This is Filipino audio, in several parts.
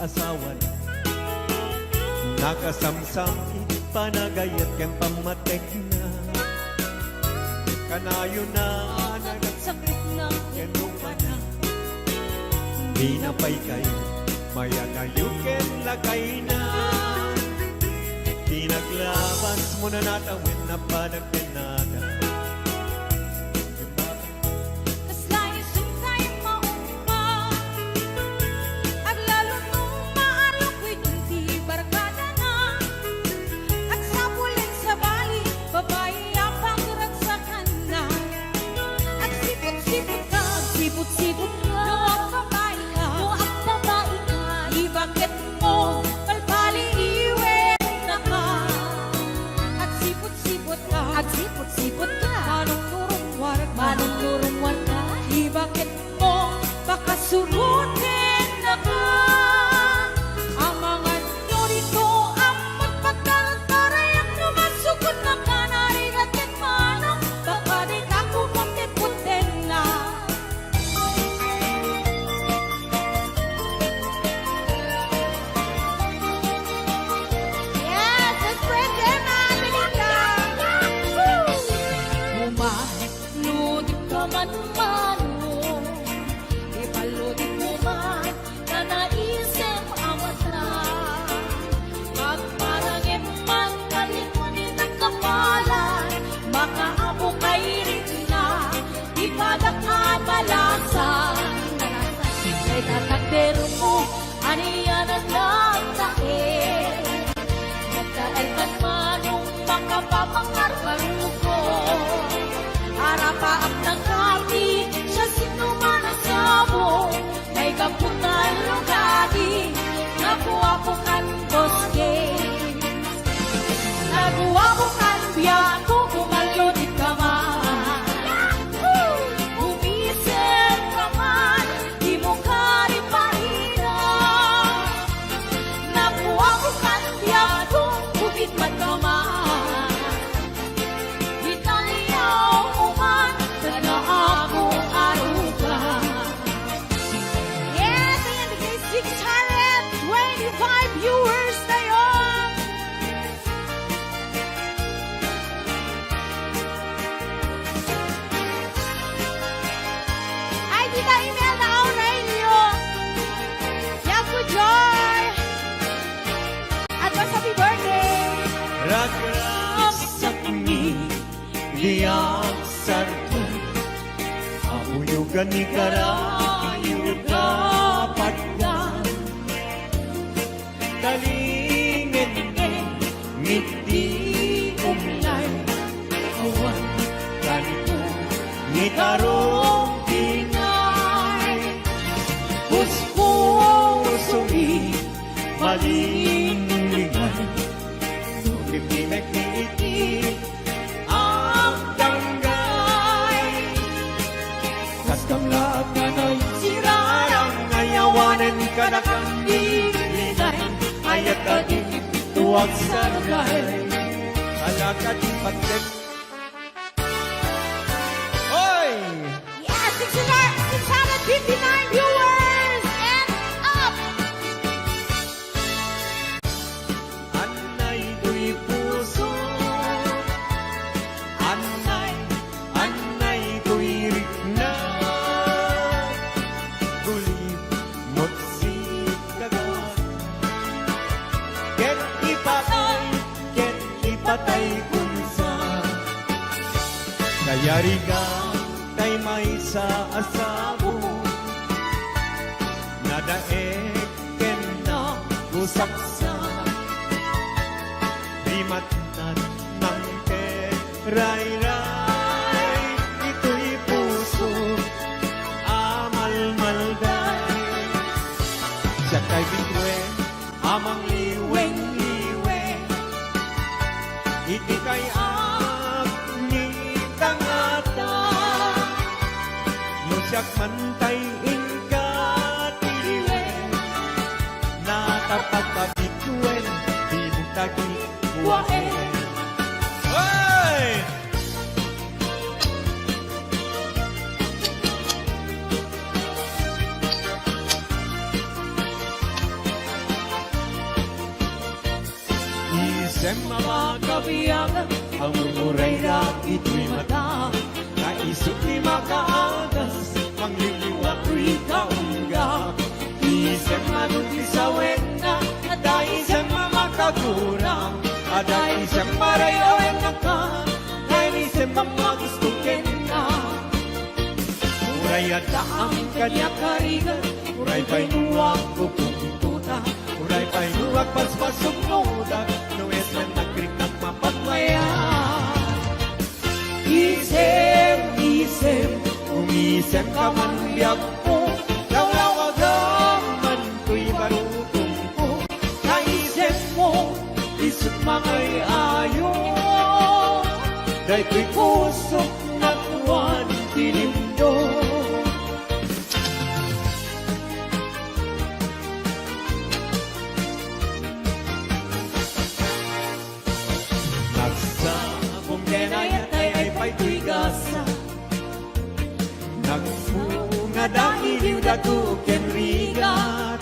asawa na. Nakasamsam panagayat kang pamatek na. Kanayo na nagsakit na kenong na. Di na pa'y kayo maya kayo ken lagay na. Di naglabas mo na natawin na panagpinada. Sipot-sipot ka, luwag babae ka, ibakit mo, palpali iwen na ka. At sipot-sipot ka, manong-turong warga, ibakit mo, baka surutin na ka. Ang mga nyorito, ang magpagkalantaray, ang lumasukot na ka, narigatit manong, baka di ka kumakiputin na. Man-mano, ipaludin mo man na naisip ang matran. Magparangin man kalimunin ang kapalan, makaabo kay rin na ipadak at balasan. Kay tatakdero mo, aniyan ang nagtae. Nagdaalkan manong makapapangarpan ko. Arapaap ng kati, siya sinumanasabo, may kaputan lugadi, nakuha po kan boske. Nakuha po kan biyato, kumalodit ka man. Umisip ka man, di mo ka rin pahina. Nakuha po kan biyato, kumit ka man. Viewers na yun! Ay, Tita Imelda Aurelio! Yaku Joy! Advance happy birthday! Ragsak ni diyak sarto, auyugan ni karayo dapat ka. Talingin ngiti umlay, awan kanto ngitarong tingay. Puspuso'y malinglingan, sulipimek niiti ang danggay. Kastam lahat na na'y sirarang ayawanan ka na kang dilinay. Ayat ka din tuwag sa lagay, alakad pagkat. Oy! Yes, 659 viewers and up! Anay do'y puso, anay do'y rikna. Gulib mo't si kagat, ket ipatay kunsa. Kayari ka tay may sa asabo, nadaek ken na gusaksa. Di matnan ng ray-ray, ito'y puso amal-malday. Siya kay bitwen amang liweng-liweng, iti kay ni tangata. Nusyak mantay ingkatiliwen, natapagpabituen, binutagi waen. Hey! isem mga kabiyagan, ang mumuray na ito'y mata. Naisip ni makaagas, pangliliwa ko'y kaunggap. Isem manuti sa wena, ada isem makagurang. Ada isem maray awen na ka, dahil isem mga gusto kena. Muray ada ang kanya karigan, muray pa'y nuwag ko pupuntuta. Muray pa'y nuwag paspasok noda, nuwes na nagkrik ng mapagmaya. Isem, isem, umisem ka man biyak ko, lawlaw agaman ko'y marutong ko. Naisem mo, isip mangay ayo, dahil ko'y kusok na tuwan tinindo. Nagsakong denayat ay pa'y ko'y gasa. Nagpunga dahil datu kenrigat.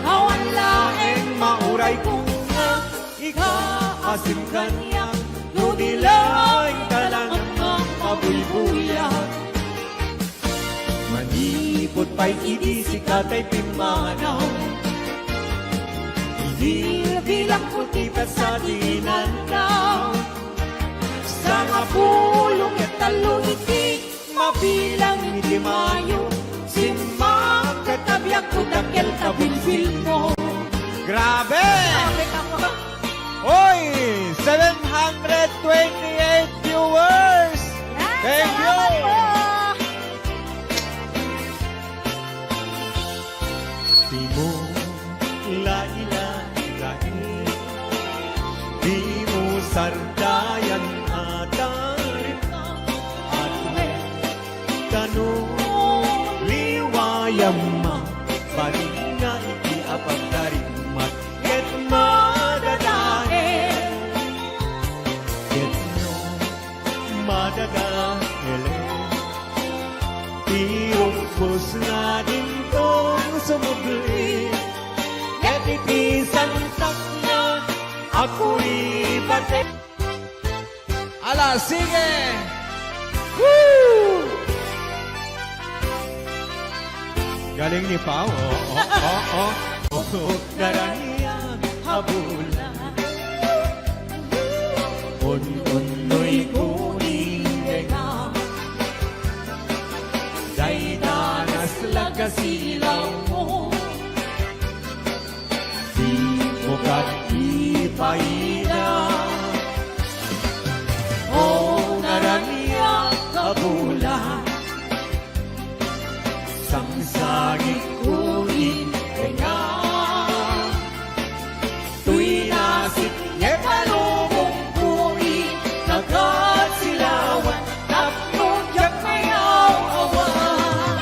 awan laeng Mauray ko nga, ikaasim kanya, nunilay talang mabulbuyat. Manipot pa'y idisi katay pimanaw, bilang puti pa sa dinandaw. Sa nga pulong at talong iti, mabilang hindi mayo, simang katabyak ko dakil kabilbil mo. Grabe! Hoy! 728 viewers! Thank you! Di mo lain-lain, di mo sardayan atarin, at kanong liwayam ma, balik na iti apagdarimat, ket madadael, ket no madadael, tirumpos na din tong sumugli, ket iti santak na ako'y batik. Ala, sige! Woo! Galing ni Pao. Daranian habulan. Un-unoy kuning nga. Day danas lagasilaw mo. Di mo kat ipaila. O daranian habulan. Sangsagit kunin tenga, tuy nasip niya talubong kunin, nagasilawan, tapos yak mayaw awan.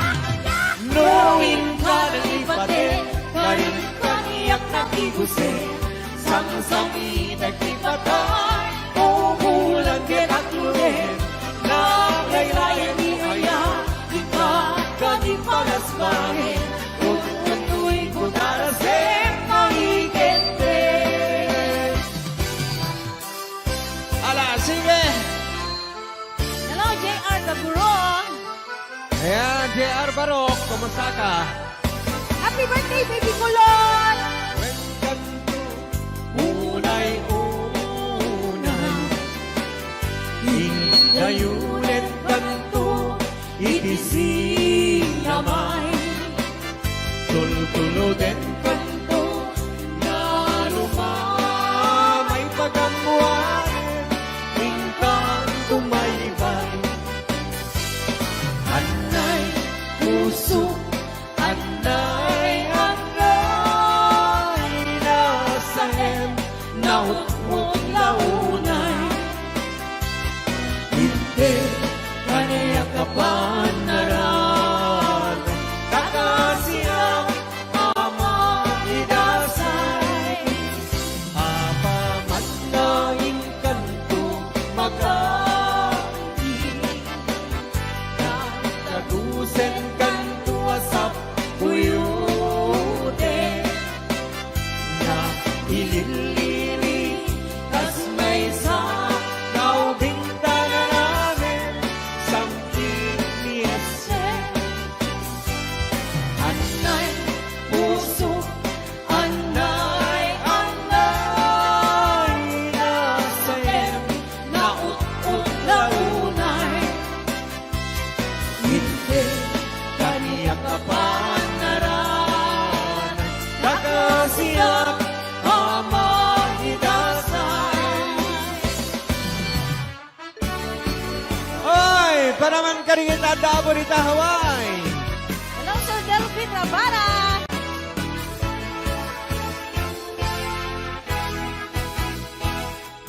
Nuwin ka ng ipate, karin kang iyak na kiguse, sang-sangi nagtipatay, umulan din at lunin, naglaylayan ni ayan, di palas bahin, tutuloy ko darasem mahigente. Ala, sige! Hello, JR Gaburon. Ayan, JR Barok, kumusta ka? Happy birthday, baby Kulon! Welcome to Unay-Unay, Hingayulit kanto, itisinamay, tultuluden kanto, na lumamay pagamuan, ingkang tumaybay. Anay, puso, anay, nasahem, nautmong launay. Hindi, kanaya kapan naran, kakasiyang ama idasay. Apamat na inkanto magati, kakagusen kanto asap puyude, na ililili Karigita, Daborita, Hawaii. Hello, Sir Delphine Rabara.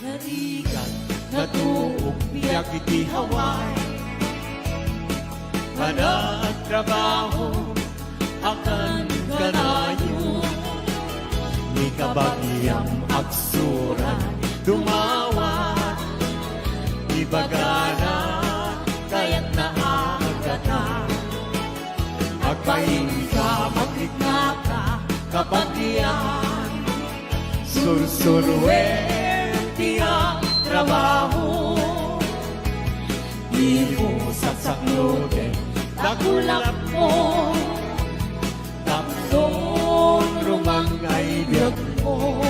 Narigat, natuog, biyak iti Hawaii. Hanap trabaho, akan kanayo. Ni kabagyang aksuran, dumawat. Ibagana, kaya't naagatan. Agpaing ka, magligna ka, kabagyan. Sursurwen, tiyang trabaho. Di mo sasaklodin, takulap mo. Tapson, rumangay biyag mo.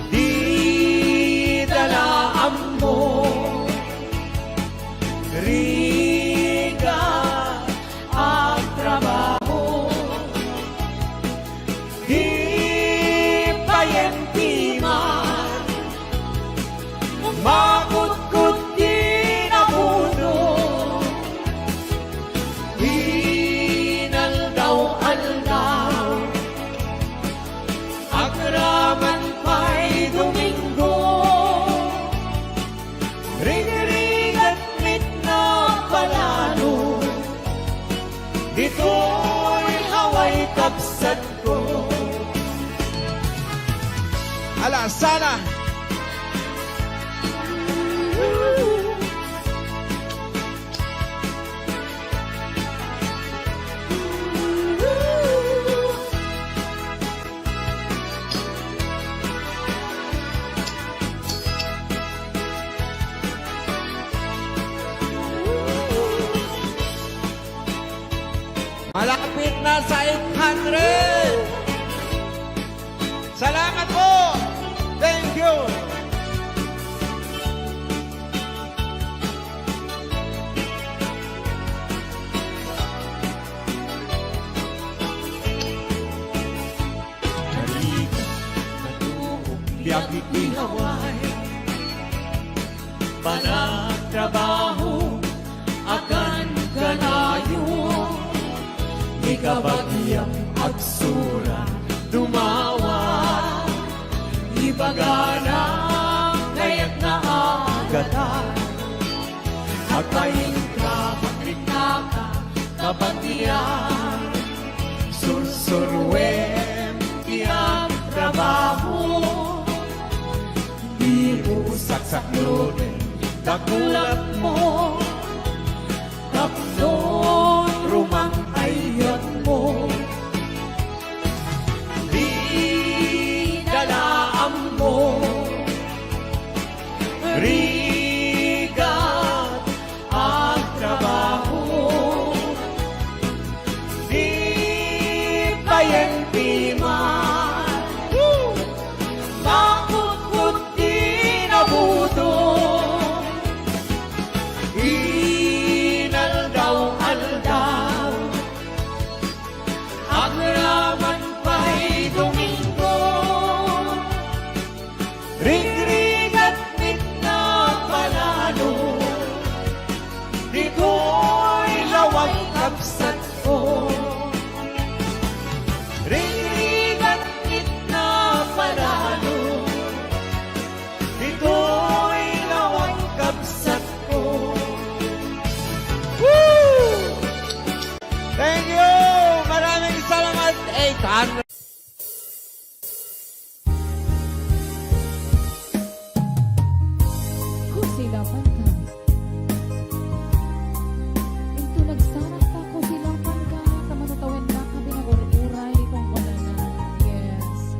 Di dalaan mo. Riga ang trabaho. Di payenti man. Makut-kut di nabuno. Hinaldaw-aldaw. Agraman pa'y Domingo. Ring-ring at mit na palalo. Dito'y haway kapsat ko. Ala, sana! Malapit na sa 800! Salamat po! Thank you! Halika, natuog, biyak iti Hawaii. Panagtrabaho, akan kanayo. Ikabagyang agsura, dumawa. Ibagana, kaya't naagatan. Agpaing ka, magligna ka, kabagyan. Sursurwen, tiyang trabaho. Di mo saksaklonin, dakulat mo. Tapnon, rumang ayat mo. Di dalaan mo. Rigat ang trabaho. Di payenti man. Makukut di nabuto. Inaldaw-aldaw. Agraman pa'y Domingo. Ring-ring at mit na palalo. Dito'y lawang kapsat ko. Ring-ring at mit na palalo. Dito'y lawang kapsat ko. Woo! Thank you! Maraming salamat, 800! Kusilapan ka. Ito nagsarap pa kusilapan ka. Tamatatawen na ka binagururay kung wala na. Yes.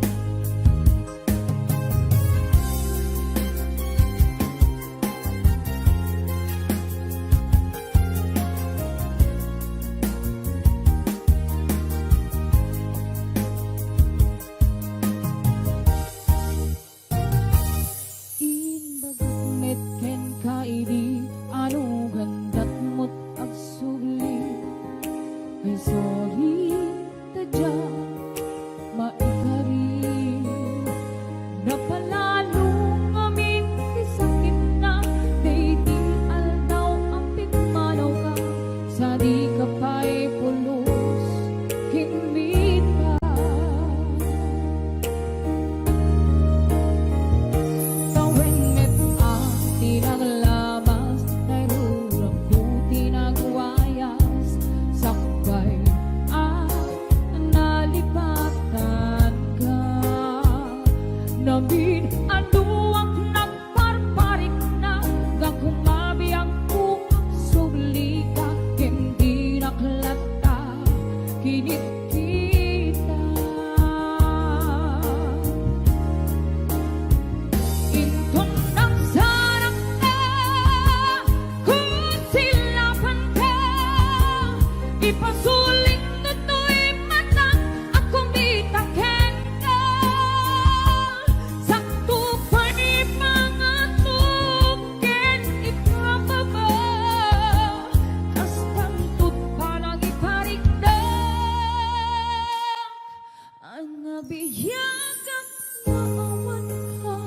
nabiyag at naawan ka.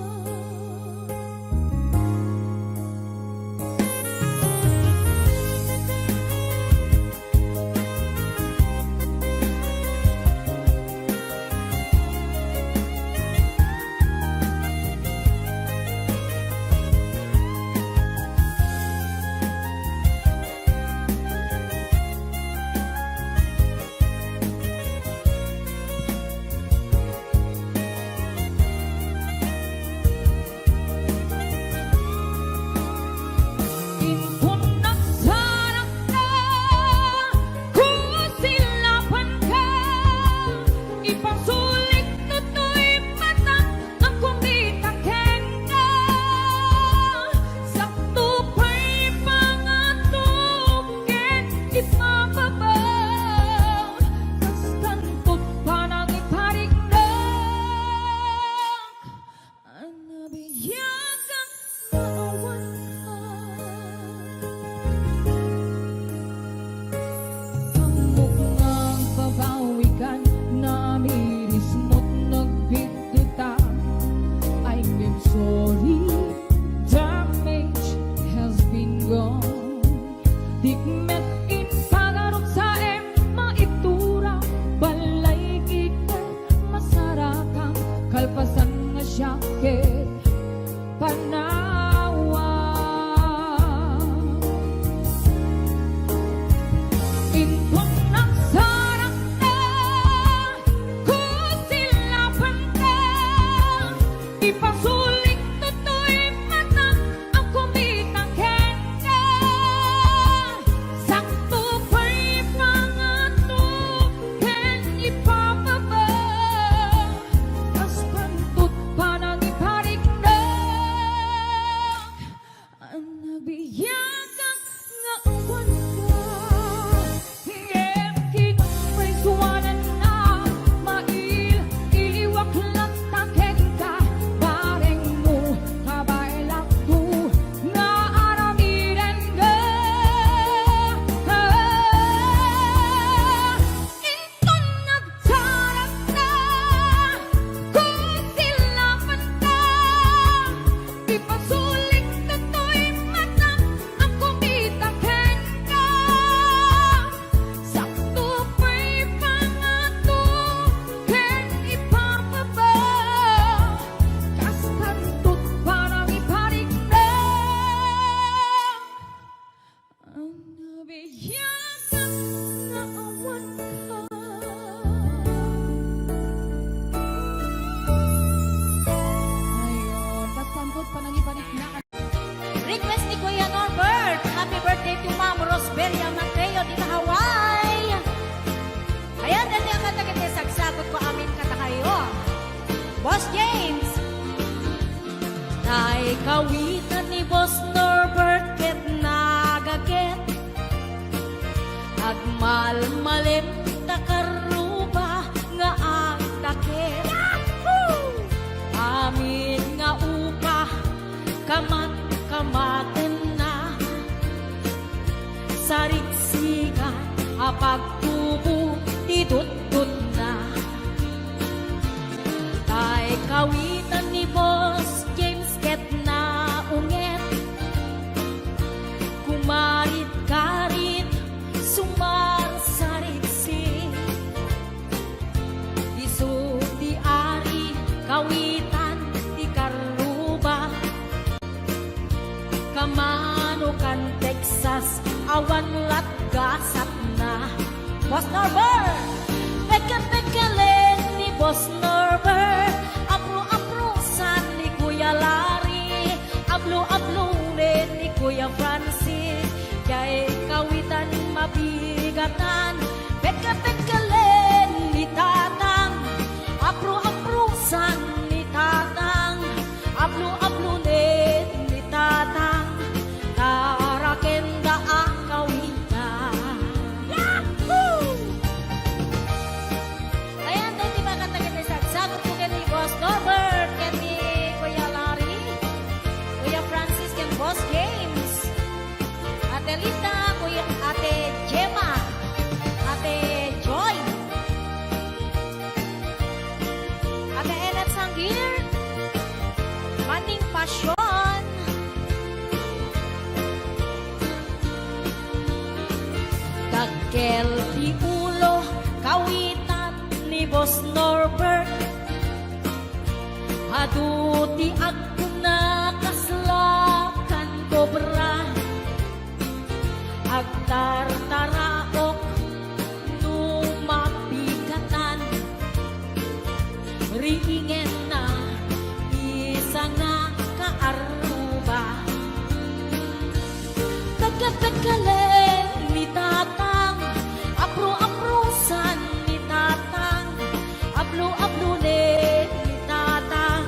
Sorry, damage has been gone. Digmet in pagarot sa maitura, balay ikay masarakang kalpasan nga syakit panawa. Intong nagsarang na kusilapan ka, ipasulik toto'y matang ang kumitang kenda. Sakto pa'y pangatukin ipapaba, tas pantut pa nang iparik na ang nabiyagan nga awan ka. Hingin may suwanan na mail iliwak lang taken ka. Bareng mo kabailak ko nga aramiren ka. Inton nagtarap na kusilapan ka, ipasulik toto'y matang ang kumitang kenda. Sakto pa'y pangatukin ipapaba, kas kantut parang iparik na ang nabiyagan na awan ka. Ayun, tas kantut pa nang iparik na. Request ni Kuya Norbert. Happy birthday to Ma'am Rosberia Mateo dito Hawaii. Ayan, dati ang kata-kata sagsagot ko amin kata kayo. Boss James. Tay kawitan ni Boss Norbert ket nagaget. Agmalmalem takaruba nga ang takit. Amin nga upa kamaten na sarigsigan apagtubo ditutut na. Tay kawitan ni Boss James ket na unget, kumarit karit sumar sarigsi. Isu di ari kawitan di karuba, kamanukan Texas awan lat gasat na. Boss Norbert, peke-pekelen ni Boss Norbert, apro-aprosan ni Kuya Larry, ablo-ablunin ni Kuya Francis, kay kawitan mabigatan, peke-pekelen ni Tatang, apro-aprosan ni Tatang, ablo-ablunin ni Tatang, tarakenda ang kawitan. Yahoo! Ayan, dahil di ba kata kita sa ear, maning pasyon. Kagkel ti ulo, kawitan ni Boss Norbert. Aduti ako na kaslakan kobra. Agtartaraok nung mapigatan. Riingen na isa nga kaaruba. Kagkagkalen ni tatang, apro-aprosan ni tatang, ablo-ablunin ni tatang,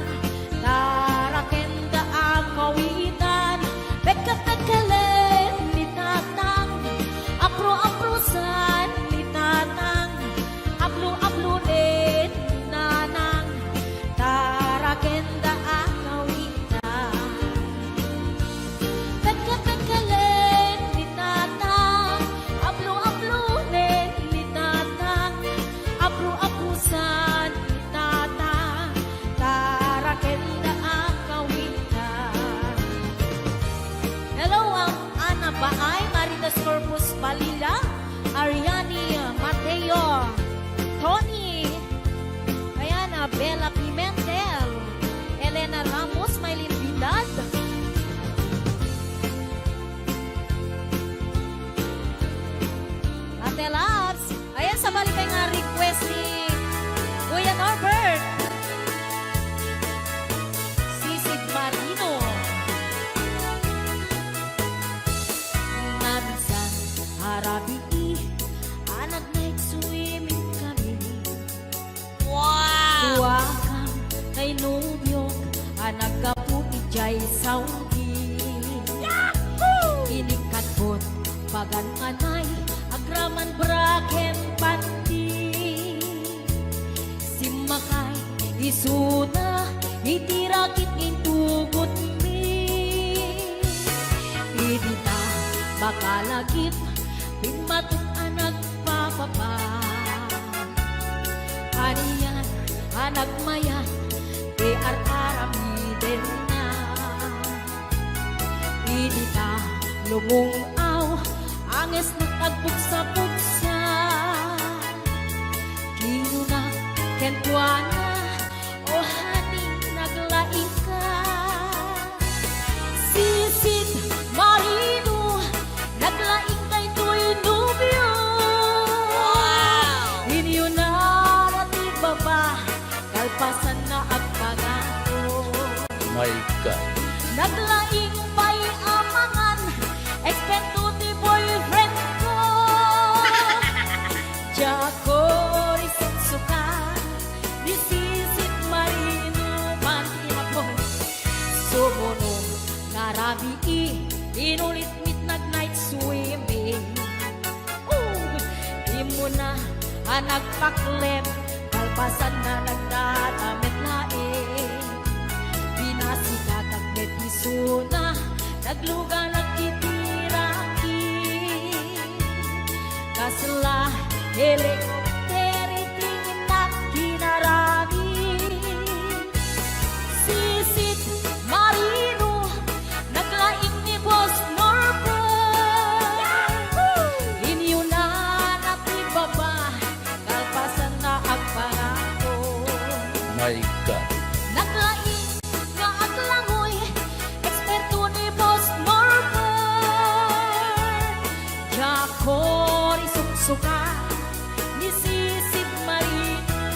tarakenda ang kawitan. Kagkagkalen ni tatang, apro-aprosan ni tatang, ablo-ablunin ni nanang, tarakenda ang kawitan. Kagkagkalen ni tatang, ablo-ablunin ni tatang, abro-abrusan ni tatang, tarakenda ang kawitan. Hello, ang Ana Baay, Maridas Corpus Balila, Ariani Mateo, Tony, ayan, Bella Pimentel, Elena Ramos, Maylin Vidal, Ate Labs, ayan, sabali pa nga request ni Kuya Norbert, Sisig Marino. Naminsan, harabi anak night swimming kami. Wow! Duwakang kay nubyok, anak ka po ijay Saudi. Yahoo! Inikatbot, pagan anay, agraman braken pati. Simakay, isuna, itirakit intugot mi. Idita, bakalagip, bimatok anak papapa. Aniyan, anak mayan, di ar-aramiden na. Idita, lumungaw, anges na tagbuksa-buksa. Kinuna, kentuana, o haning naglaing ka. Sisid Marino, naglaing kay tuy nubyo. Inyo na nati baba, kalpasan na agpagato. My God. Naglaing pa'y amangan, eksperto ti boyfriend ko. Jako isutsuka, ni Sisid Marino mantinapon. Sumunod, ngarabi inulit midnight night swimming. Di mo na nagpaklep, kalpasan na nagdadamit laing. Binasikat ang betisuna, nagluga nagtitiraki. Kasla, helikopteri tingin na kinarami. Sisid Marino, naglaing ni Boss Norbert. Inyo na natibaba, kalpasan na ang pangako. My God. Naglaing nga aglangoy, eksperto ni Boss Norbert. Jako isuksuka, ni Sisid Marino.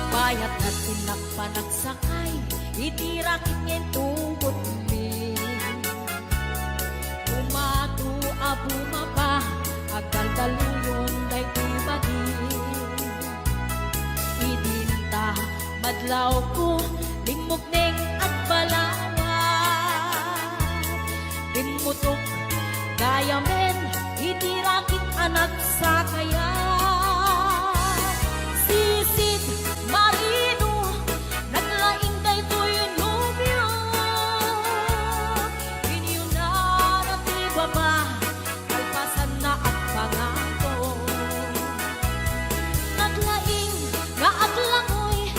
Bayat na tinagpanagsakay, itirakit ngayon tugot mi. Umatu abumaba, agal daluyon day ibagi. Idinta, madlaw ko, lingmok neng at balawa. Timutok, gaya men, itirakit anak sa kaya. Sisid Marino, naglaing kay tuy nubyo. Inyo na natibaba, kalpasan na at pangako. Naglaing nga aglangoy,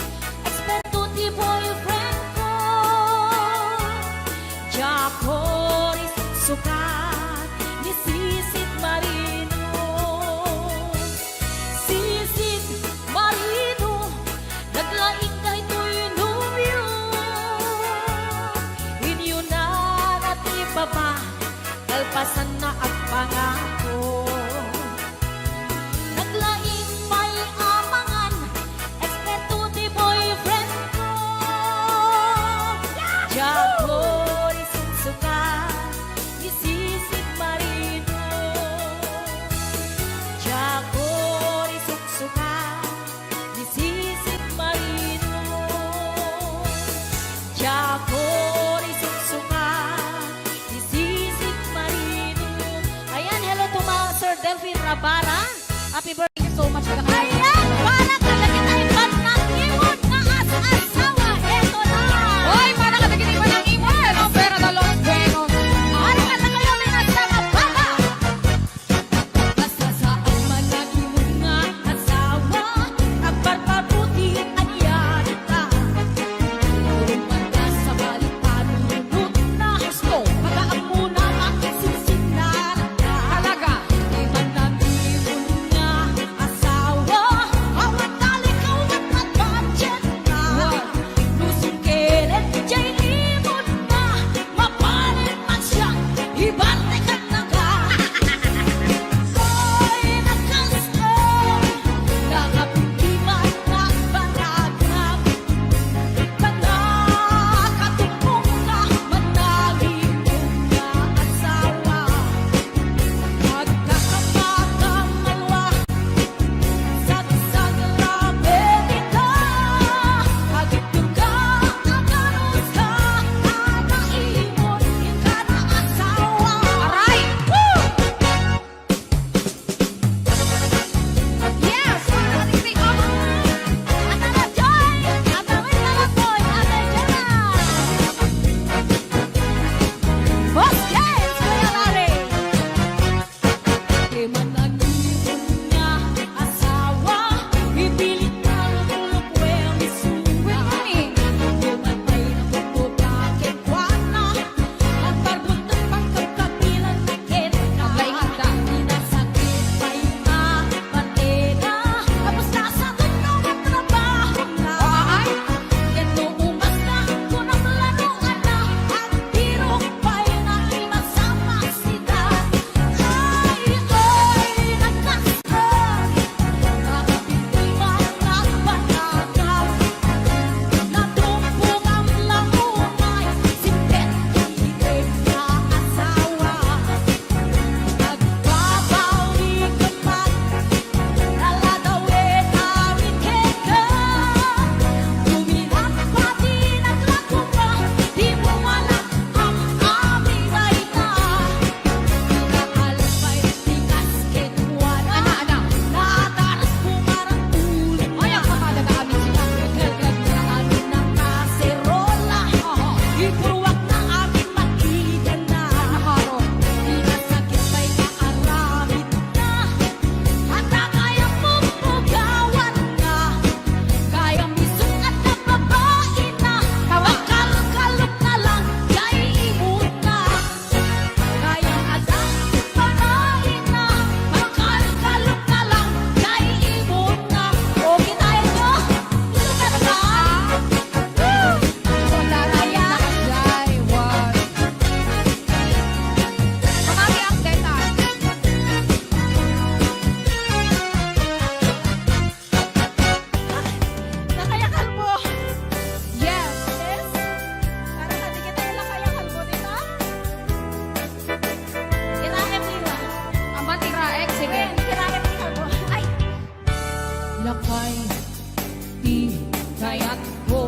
kaya't ko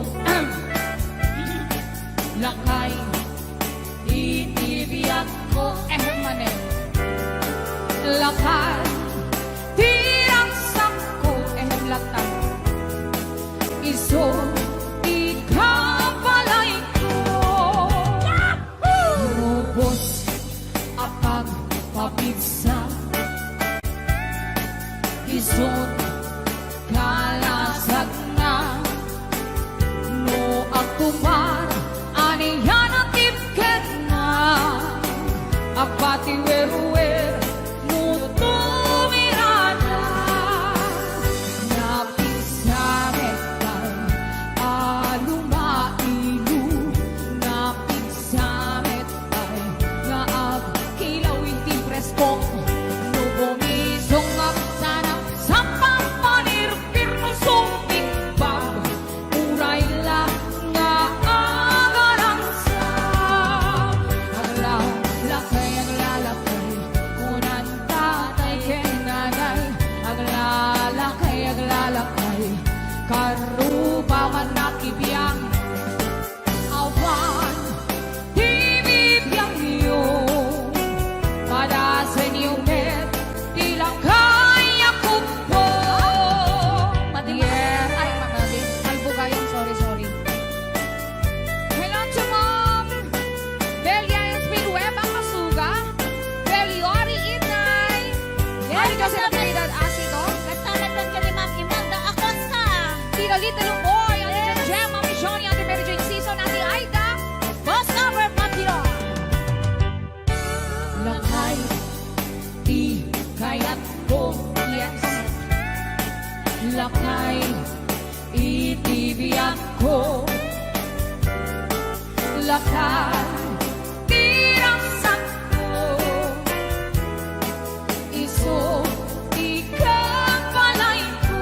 lakay itibiyat ko manen lakay tirang sakko latang iso ikapalay ko robos apag papigsa isot kalasag na no agtumar aniyan at tipket na apati weruwer muto mirada napisamet kay alumailu napisamet kay naag kilaw hindi presko no bumisong at sana sa pampanirpir no sumpit bag uray lang nga agarang sa aglalakay kunan tatay kenanay aglalakay karupa man nakibiyang awan bibibiyang iyo pada sa inyong net tila kaya ko po Madilim. Ay, madilim. Kalbo kayo. Sorry. hello to mom Delia Espinhueba Kasuga Beliori Inay Yes, Ari kasi nagkalidad asido Kasama doon ka ni Ma'am Imanda Acosta. Tita Lita Lumoy Ate Jen Jem Mami Johnny Ate Mary Jane Season Ate Aida Boss Cover Patio. lakay di kaya't ko yes lakay itibiyat ko lakay tirang sakto iso ikapalay ko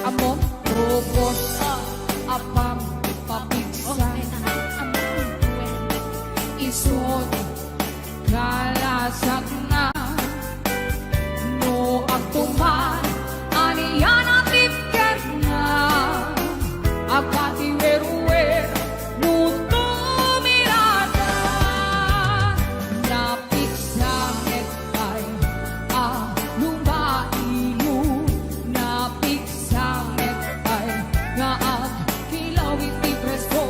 among robos apam papigsa isot kalasag na no agtuman aniyan at tipker na agati weruwer muto mirada napigsamet kay lumailu napigsamet kay nga ang kilaw iti presko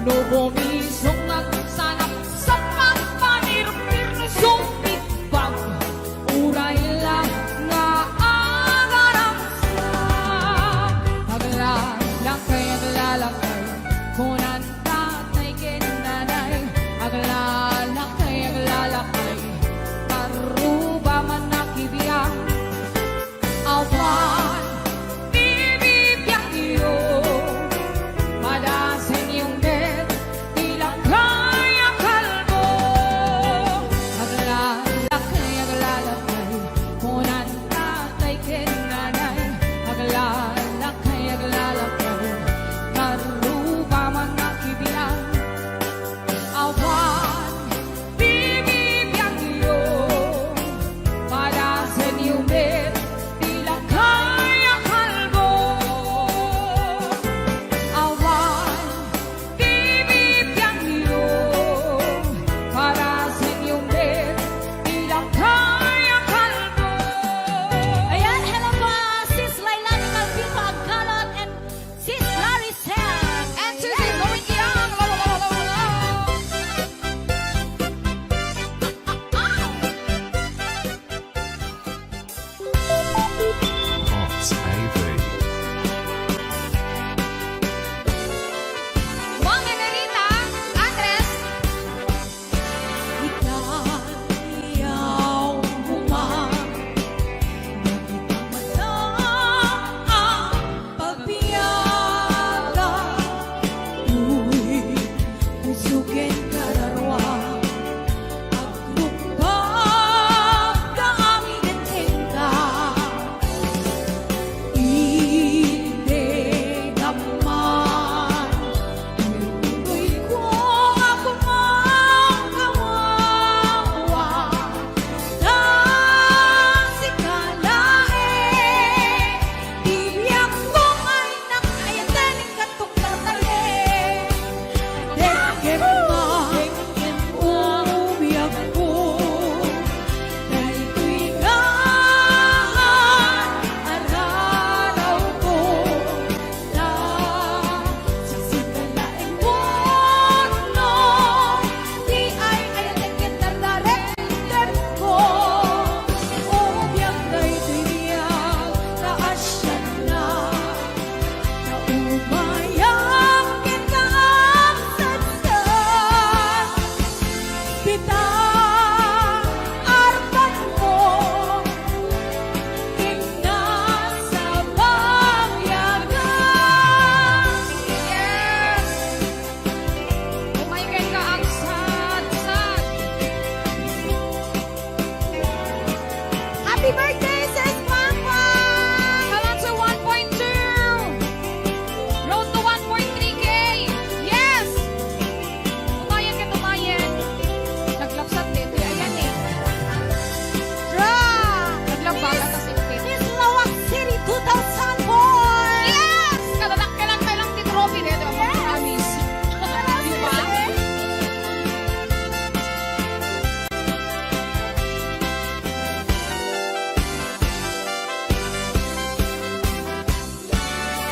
no bumisong at sanap sa pampanirpir no sumpit bag uray lang nga agarang sa aglalakay kunan tatay kenanay aglalakay karuba man nakibiyang awan bibibiyang iyo pada sa inyong net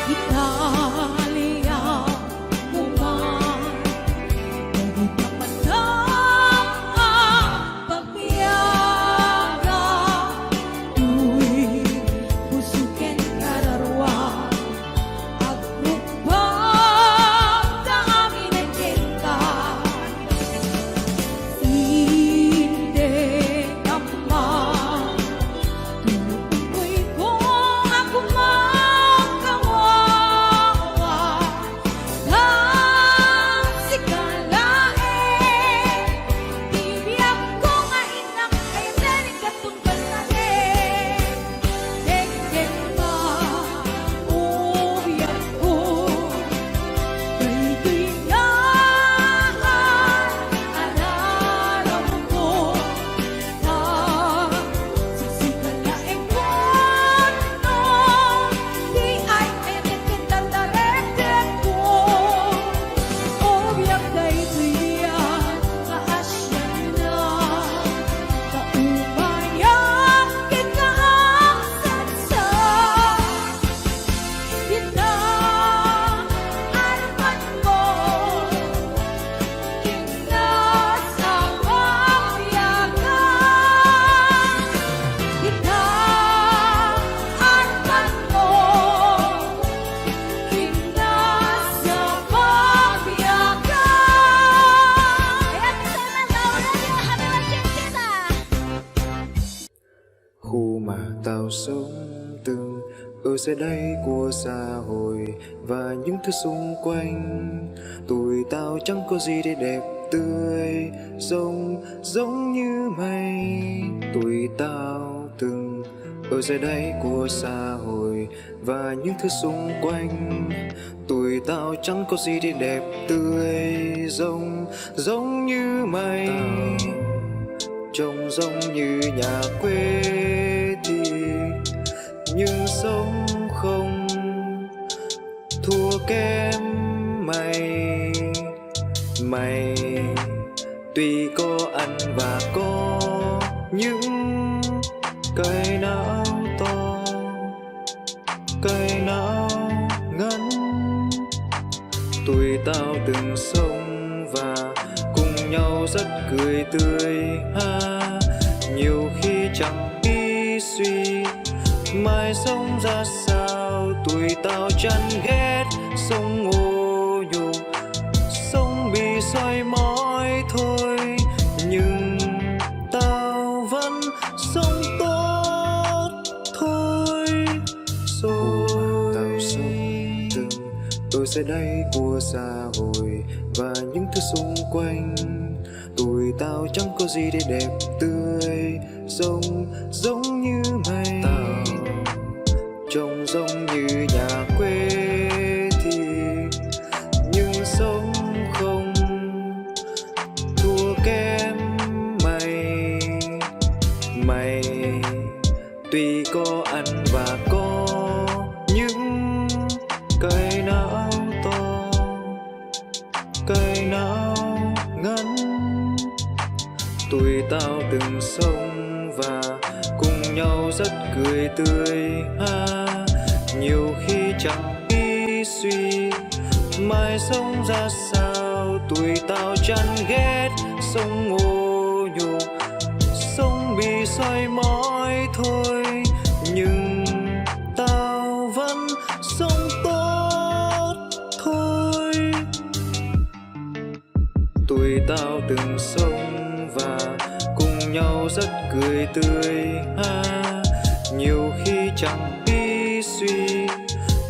Italia mo man, hindi pa man lang ang pagbiyaga. Tuwing busukin kararwa, agbubag na amin ay kita. Hindi naman tuloy kung ako magkawawa ng sikalain. Bibiyag ko nga inak ay delikat kung balahin. Degdeg pa, uyak ko, kay tuyahan, alalaw ko, sisikalain ko, no, di ay edit darete ko. Uyak kay tuyan, kaasyan na, kaumayan kita ang sansa. Kita arapan mo, kita sa pagbiyagan. Kita arapan mo, kita sa pagbiyagan. Ayan, Mr. Mandaw, radio, happy birthday, tita! Khu mà tao sống từng ở dưới đây của xã hội và những thứ xung quanh, tuổi tao chẳng có gì để đẹp tươi giống như mây. Tuổi tao từng ở dưới đây của xã hội và những thứ xung quanh, tuổi tao chẳng có gì để đẹp tươi giống như mây. Trông giống như nhà quê thì nhưng sống không thua kém mày. Tuy có ăn và có những cây não to, cây não ngắn, tuổi tao từng sống và cùng nhau rất cười tươi ha. Nhiều khi chẳng biết suy mai sống ra sao, tuổi tao chán ghét sống ô nhục, sống bị soi mói thôi, nhưng tao vẫn sống tốt thôi. Rồi tao sống từng ở dưới đây của xã hội và những thứ xung quanh, tuổi tao chẳng có gì để đẹp tươi giống như mây. Tao trông giống như nhà quê thì nhưng sống không thua kém mày. Tuy có ăn và có những cây não to, cây não ngắn, tuổi tao từng sống và cùng nhau rất cười tươi ha. Nhiều khi chẳng biết suy mai sống ra sao, tuổi tao chán ghét sống ô nhục, sống bị soi mói thôi, nhưng tao vẫn sống tốt thôi. Tuổi tao từng sống và cùng nhau rất cười tươi ha. Nhiều khi chẳng biết suy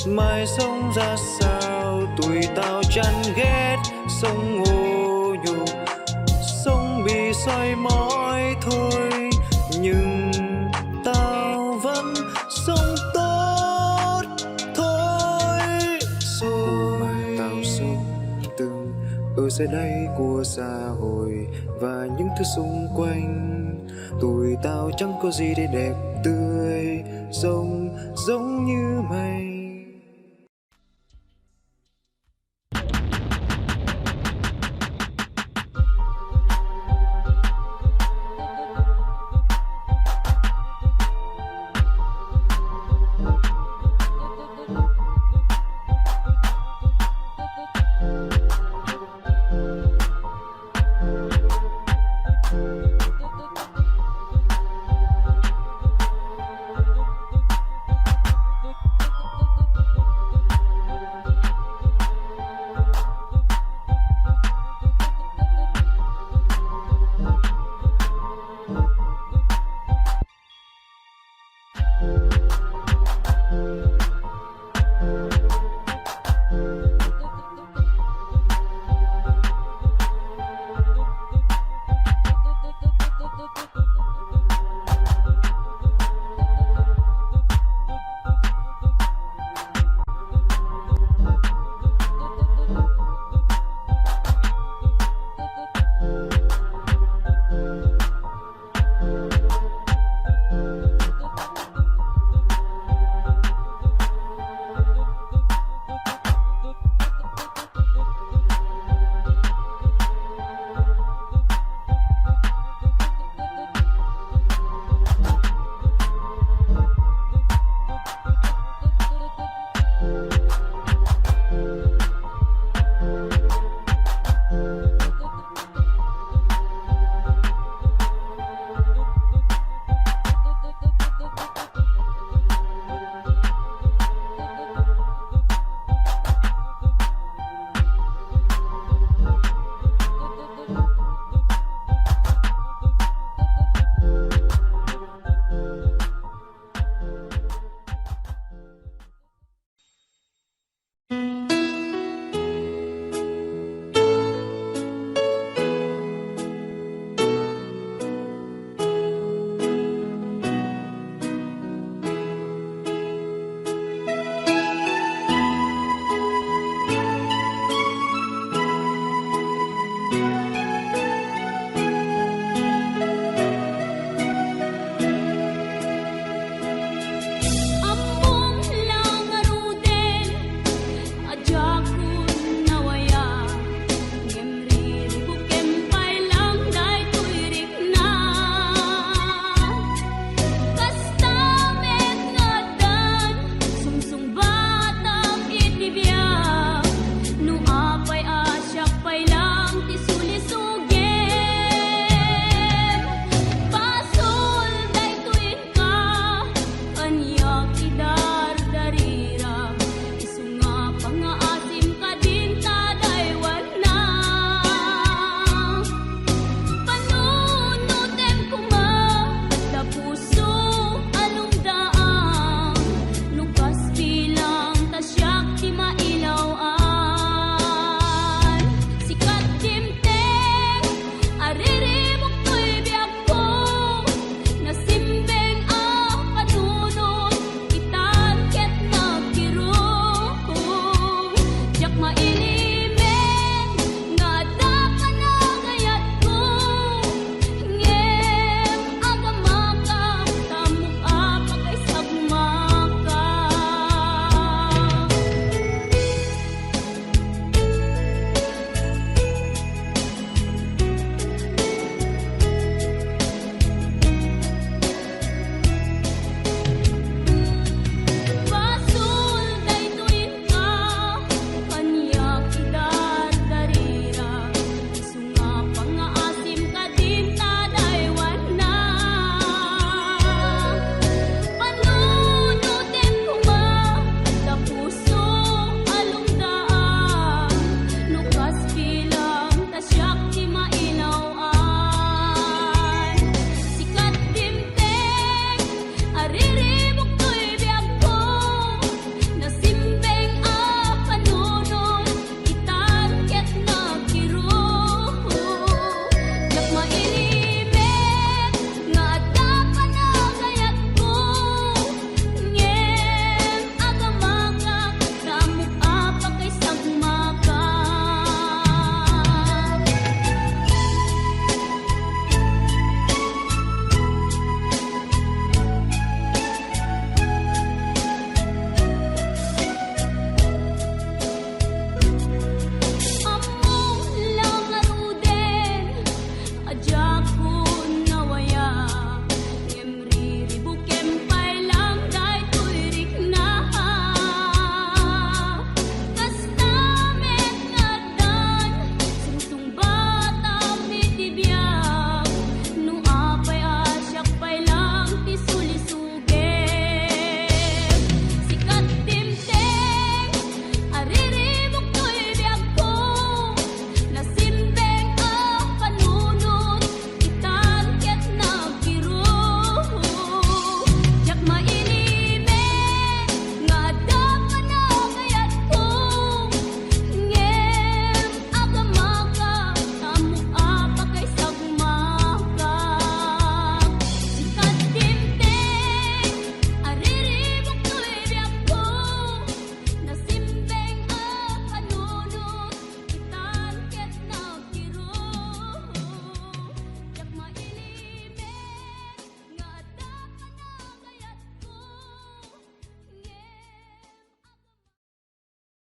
mai sống ra sao, tuổi tao chán ghét sống ô nhục, sống bị soi mói thôi, nhưng tao vẫn sống tốt thôi. Rồi mà tao sống từng ở dưới đây của xã hội và những thứ xung quanh, tuổi tao chẳng có gì để đẹp tươi giống như mây. mà yêu